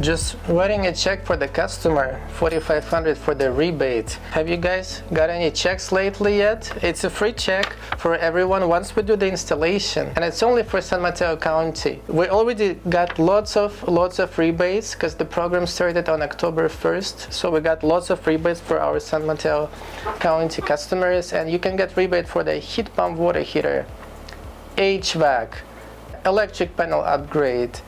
just writing a check for the customer, $4,500 for the rebate. Have you guys got any checks lately yet? It's a free check for everyone once we do the installation, and it's only for San Mateo County. We already got lots of rebates because the program started on October 1st, so we got lots of rebates for our San Mateo County customers, and you can get rebate for the heat pump water heater, HVAC, electric panel upgrade.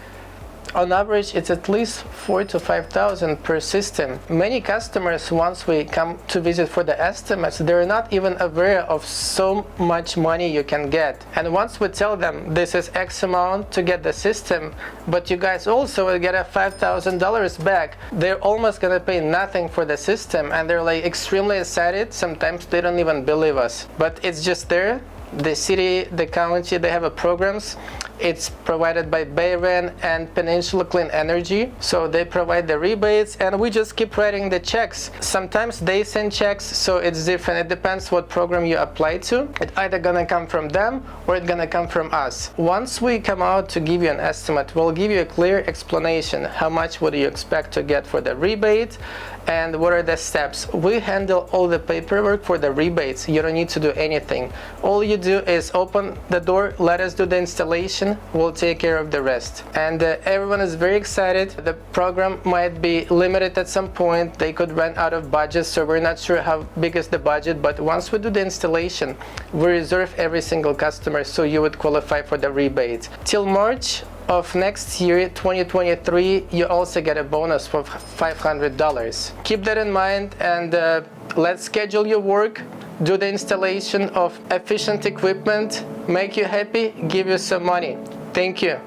On average, it's at least $4,000 to $5,000 per system. Many customers, once we come to visit for the estimates, they're not even aware of so much money you can get. And once we tell them this is X amount to get the system, but you guys also will get a $5,000 back, they're almost gonna pay nothing for the system, and they're like extremely excited. Sometimes they don't even believe us, but it's just there. The city, the county, they have a programs. It's provided by Bayren and Peninsula Clean Energy. So they provide the rebates, and we just keep writing the checks. Sometimes they send checks, so it's different. It depends what program you apply to. It's either gonna come from them or it's gonna come from us. Once we come out to give you an estimate, we'll give you a clear explanation. How much would you expect to get for the rebate, and what are the steps? We handle all the paperwork for the rebates. You don't need to do anything. All you do is open the door, let us do the installation, we'll take care of the rest. And everyone is very excited. The program might be limited at some point. They could run out of budget, so we're not sure how big is the budget, but once we do the installation, we reserve every single customer, so you would qualify for the rebate. Till March of next year, 2023, you also get a bonus for $500. Keep that in mind, and let's schedule your work, do the installation of efficient equipment, make you happy, give you some money. Thank you.